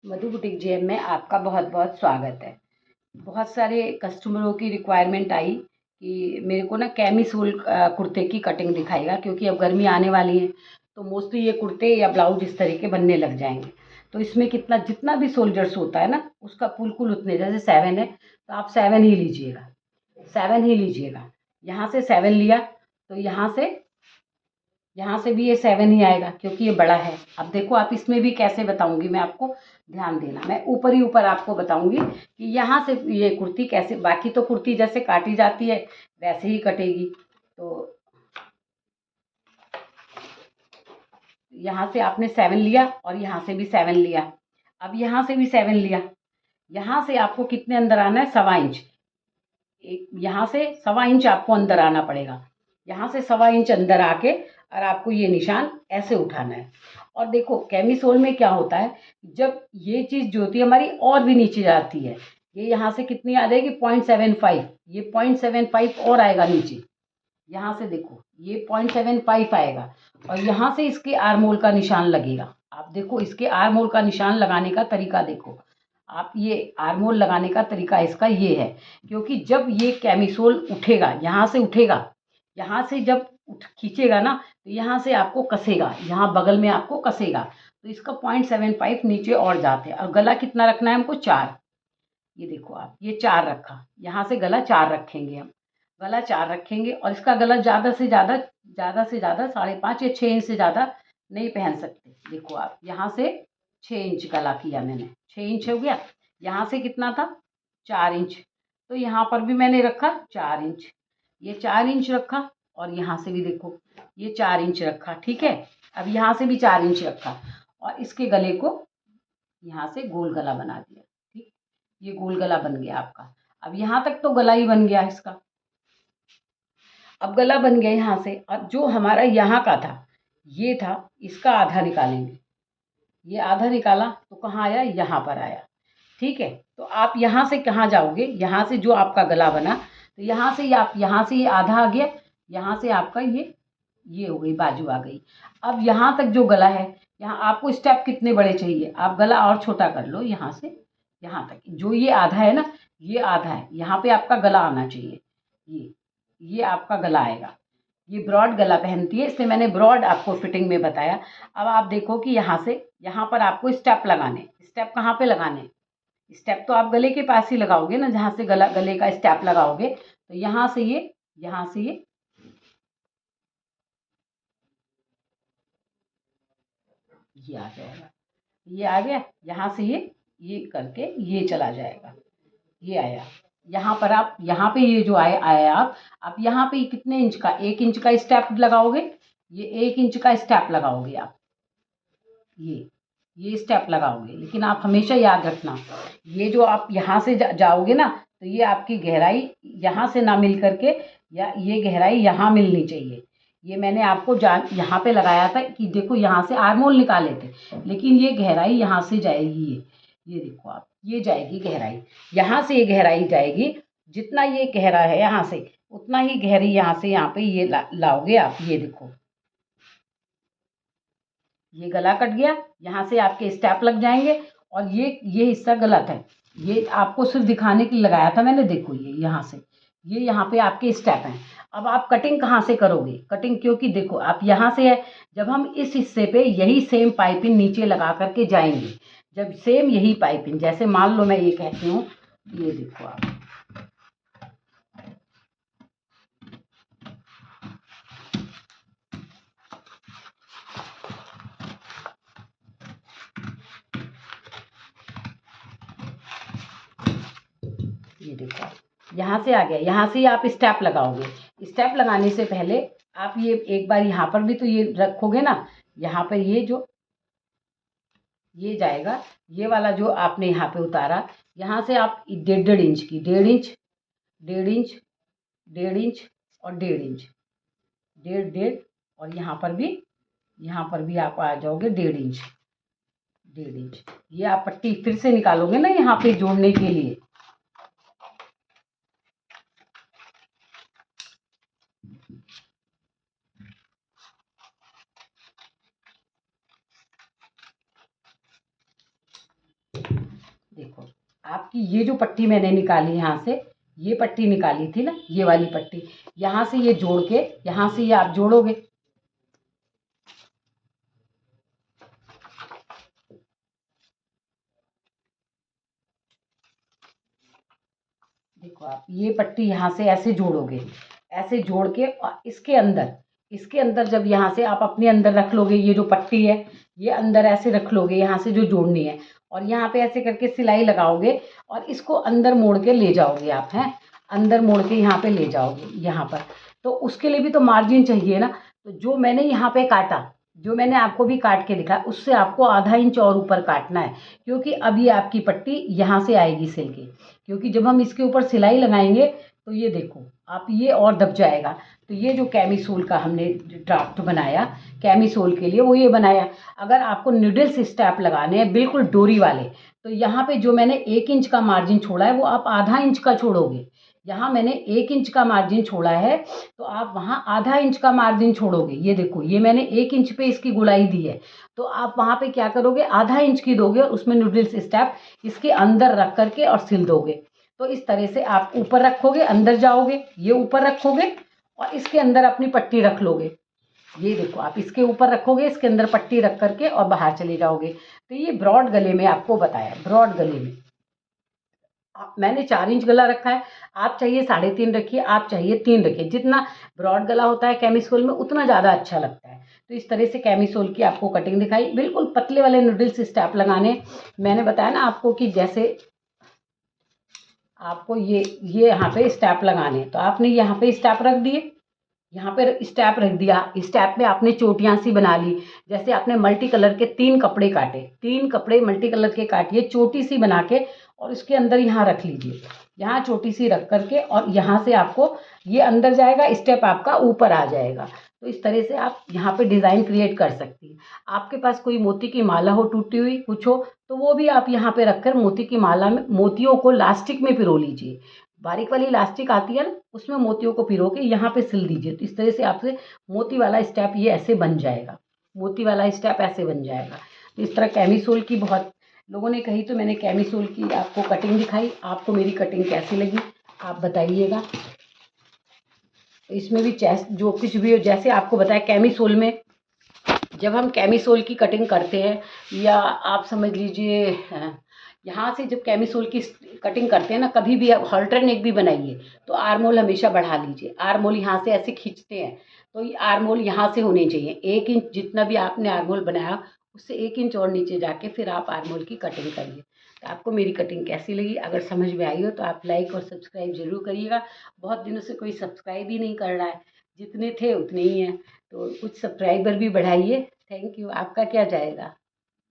मधु boutique JM में आपका बहुत बहुत स्वागत है। बहुत सारे कस्टमरों की रिक्वायरमेंट आई कि मेरे को ना कैमी सोल कुर्ते की कटिंग दिखाएगा, क्योंकि अब गर्मी आने वाली है तो मोस्टली ये कुर्ते या ब्लाउज इस तरह के बनने लग जाएंगे। तो इसमें कितना जितना भी सोल्जर्स होता है ना, उसका कुल उतने, जैसे 7 है तो आप 7 ही लीजिएगा, 7 ही लीजिएगा। यहाँ से 7 लिया तो यहाँ से भी ये 7 ही आएगा, क्योंकि ये बड़ा है। अब देखो, आप इसमें भी कैसे बताऊंगी मैं आपको, ध्यान देना। मैं ऊपर ही ऊपर आपको बताऊंगी कि यहाँ से ये कुर्ती कैसे, बाकी तो कुर्ती जैसे काटी जाती है वैसे ही कटेगी। तो यहाँ से आपने 7 लिया और यहाँ से भी 7 लिया। अब यहाँ से भी 7 लिया। यहाँ से आपको कितने अंदर आना है? 1.25 इंच। एक यहाँ से 1.25 इंच आपको अंदर आना पड़ेगा। यहाँ से 1.25 इंच अंदर आके और आपको ये निशान ऐसे उठाना है। और देखो, कैमिसोल में क्या होता है, जब ये चीज़ जो होती है हमारी और भी नीचे जाती है, ये यहाँ से कितनी आ जाएगी? 0.75। ये 0.75 और आएगा नीचे। यहाँ से देखो, ये 0.75 आएगा और यहाँ से इसके आर्म होल का निशान लगेगा। आप देखो, इसके आर्म होल का निशान लगाने का तरीका देखो। आप ये आर्म होल लगाने का तरीका इसका ये है, क्योंकि जब ये कैमिसोल उठेगा, यहाँ से उठेगा, यहाँ से जब खींचेगा ना, तो यहाँ से आपको कसेगा, यहाँ बगल में आपको कसेगा। तो इसका 0.75 नीचे और जाते हैं। और गला कितना रखना है हमको? 4। ये देखो आप, ये 4 रखा, यहाँ से गला 4 रखेंगे हम। गला 4 रखेंगे और इसका गला ज़्यादा से ज़्यादा 5.5 या 6 इंच से ज़्यादा नहीं पहन सकते। देखो आप, यहाँ से 6 इंच गला किया मैंने, 6 इंच हो गया। यहाँ से कितना था? 4 इंच। तो यहाँ पर भी मैंने रखा 4 इंच, ये 4 इंच रखा। और यहाँ से भी देखो, ये 4 इंच रखा, ठीक है। अब यहाँ से भी 4 इंच रखा और इसके गले को यहाँ से गोल गला बना दिया, ठीक। ये गोल गला बन गया आपका। अब यहाँ तक तो गला ही बन गया इसका। अब गला बन गया यहाँ से, और जो हमारा यहाँ का था, ये था, इसका आधा निकालेंगे। ये आधा निकाला तो कहाँ आया? यहाँ पर आया, ठीक है। तो आप यहाँ से कहाँ जाओगे? यहाँ से जो आपका गला बना, तो यहाँ से आप, यहाँ से ये आधा आ गया, यहाँ से आपका ये हो गई, बाजू आ गई। अब यहाँ तक जो गला है, यहाँ आपको स्टेप कितने बड़े चाहिए? आप गला और छोटा कर लो, यहाँ से यहाँ तक जो ये आधा है ना, ये आधा है, यहाँ पे आपका गला आना चाहिए। ये आपका गला आएगा। ये ब्रॉड गला पहनती है, इसलिए मैंने ब्रॉड आपको फिटिंग में बताया। अब आप देखो कि यहाँ से यहाँ पर आपको स्टेप लगाने। स्टेप कहाँ पे लगाने? स्टेप तो आप गले के पास ही लगाओगे ना, जहाँ से गले का स्टेप लगाओगे। तो यहाँ से ये आ जाएगा, ये आ गया। यहाँ से ये करके ये चला जाएगा, ये आया। यहाँ पर आप, यहाँ पे ये जो आया आप यहाँ पे कितने इंच का? 1 इंच का स्टेप लगाओगे। ये 1 इंच का स्टेप लगाओगे आप, ये स्टेप लगाओगे। लेकिन आप हमेशा याद रखना, ये जो आप यहाँ से जाओगे ना, तो ये आपकी गहराई यहाँ से ना मिल करके, या ये गहराई यहाँ मिलनी चाहिए। ये मैंने आपको यहाँ पे लगाया था कि देखो, यहाँ से आर्मोल निकाले थे, लेकिन ये गहराई यहाँ से जाएगी। ये देखो आप, ये जाएगी गहराई, यहाँ से ये गहराई जाएगी। जितना ये गहरा है यहाँ से, उतना ही गहरी यहाँ से यहाँ पे ये लाओगे आप। ये देखो, ये गला कट गया, यहाँ से आपके स्टेप लग जाएंगे। और ये हिस्सा गलत है, ये आपको सिर्फ दिखाने के लिए लगाया था मैंने। देखो, ये यहाँ से, ये यहाँ पे आपके स्टेप हैं। अब आप कटिंग कहाँ से करोगे? कटिंग, क्योंकि देखो आप यहाँ से है, जब हम इस हिस्से पे यही सेम पाइपिंग नीचे लगा करके जाएंगे, जब सेम यही पाइपिंग, जैसे मान लो मैं ये कहती हूँ, ये देखो आप, ये देखो आप, यहाँ से आ गया। यहाँ से आप स्टेप लगाओगे। स्टेप लगाने से पहले आप ये एक बार यहाँ पर भी तो ये रखोगे ना, यहाँ पर ये जाएगा, ये वाला जो आपने यहाँ पे उतारा, यहाँ से आप 1.5 इंच की, 1.5 इंच, 1.5 इंच, 1.5 इंच और 1.5 इंच, 1.5 और यहाँ पर भी आप आ जाओगे 1.5 इंच, 1.5 इंच। ये आप पट्टी फिर से निकालोगे ना यहाँ पे जोड़ने के लिए। आपकी ये जो पट्टी मैंने निकाली यहाँ से, ये पट्टी निकाली थी ना, ये वाली पट्टी, यहाँ से ये जोड़ के यहाँ से ये आप जोड़ोगे। देखो आप ये पट्टी यहाँ से ऐसे जोड़ोगे, ऐसे जोड़ के और इसके अंदर जब यहाँ से आप अपने अंदर रख लोगे, ये जो पट्टी है ये अंदर ऐसे रख लोगे, यहाँ से जो जोड़नी है, और यहाँ पे ऐसे करके सिलाई लगाओगे और इसको अंदर मोड़ के ले जाओगे आप, हैं, अंदर मोड़ के यहाँ पे ले जाओगे यहाँ पर। तो उसके लिए भी तो मार्जिन चाहिए ना। तो जो मैंने यहाँ पे काटा, जो मैंने आपको भी काट के दिखा, उससे आपको आधा इंच और ऊपर काटना है, क्योंकि अब ये आपकी पट्टी यहाँ से आएगी सिल के, क्योंकि जब हम इसके ऊपर सिलाई लगाएंगे तो ये देखो आप, ये और दब जाएगा। तो ये जो कैमीसोल का हमने ड्राफ्ट बनाया कैमीसोल के लिए, वो ये बनाया। अगर आपको नीडल्स स्टेप लगाने हैं बिल्कुल डोरी वाले, तो यहाँ पे जो मैंने 1 इंच का मार्जिन छोड़ा है वो आप आधा इंच का छोड़ोगे। यहाँ मैंने 1 इंच का मार्जिन छोड़ा है, तो आप वहाँ आधा इंच का मार्जिन छोड़ोगे। ये देखो, ये मैंने 1 इंच पे इसकी गुड़ाई दी है, तो आप वहाँ पे क्या करोगे, आधा इंच की दोगे और उसमें नीडल्स स्टेप इसके अंदर रख करके और सिल दोगे। तो इस तरह से आप ऊपर रखोगे, अंदर जाओगे, ये ऊपर रखोगे और इसके अंदर अपनी पट्टी रख लोगे। ये देखो आप इसके ऊपर रखोगे, इसके अंदर पट्टी रख करके और बाहर चले जाओगे। तो ये ब्रॉड गले में आपको बताया, ब्रॉड गले में मैंने 4 इंच गला रखा है। आप चाहिए 3.5 रखिए, आप चाहिए 3 रखिए। जितना ब्रॉड गला होता है कैमीसोल में उतना ज़्यादा अच्छा लगता है। तो इस तरह से कैमीसोल की आपको कटिंग दिखाई, बिल्कुल पतले वाले नूडल्स स्टेप लगाने। मैंने बताया ना आपको कि जैसे आपको ये यहाँ पे स्टेप लगाने, तो आपने यहाँ पे स्टेप रख दिए, यहाँ पे स्टेप रख दिया, स्टेप में आपने चोटियाँ सी बना ली। जैसे आपने मल्टी कलर के 3 कपड़े काटे, 3 कपड़े मल्टी कलर के काटिए, चोटी सी बना के और इसके अंदर यहाँ रख लीजिए, यहाँ चोटी सी रख करके, और यहाँ से आपको ये अंदर जाएगा, स्टेप आपका ऊपर आ जाएगा। तो इस तरह से आप यहाँ पे डिज़ाइन क्रिएट कर सकती हैं। आपके पास कोई मोती की माला हो टूटी हुई कुछ हो, तो वो भी आप यहाँ पे रखकर मोती की माला में मोतियों को लास्टिक में पिरो लीजिए। बारीक वाली इलास्टिक आती है ना, उसमें मोतियों को पिरो के यहाँ पे सिल दीजिए। तो इस तरह से आपसे मोती वाला स्टेप ये ऐसे बन जाएगा, मोती वाला स्टेप ऐसे बन जाएगा। तो इस तरह कैमीसोल की बहुत लोगों ने कही, तो मैंने कैमीसोल की आपको कटिंग दिखाई। आपको मेरी कटिंग कैसी लगी आप बताइएगा। तो इसमें भी जो कुछ भी हो, जैसे आपको बताया कैमीसोल में जब हम कैमीसोल की कटिंग करते हैं, या आप समझ लीजिए यहाँ से जब कैमीसोल की कटिंग करते हैं ना, कभी भी आप हॉल्टर नेक भी बनाइए तो आर्मोल हमेशा बढ़ा लीजिए। आर्मोल यहाँ से ऐसे खींचते हैं, तो ये आर्मोल यहाँ से होने चाहिए 1 इंच, जितना भी आपने आर्मोल बनाया उससे 1 इंच और नीचे जाके फिर आप आर्मोल की कटिंग करिए। तो आपको मेरी कटिंग कैसी लगी, अगर समझ में आई हो तो आप लाइक और सब्सक्राइब ज़रूर करिएगा। बहुत दिनों से कोई सब्सक्राइब ही नहीं कर रहा है, जितने थे उतने ही हैं, तो कुछ सब्सक्राइबर भी बढ़ाइए। Thank you. आपका क्या जाएगा।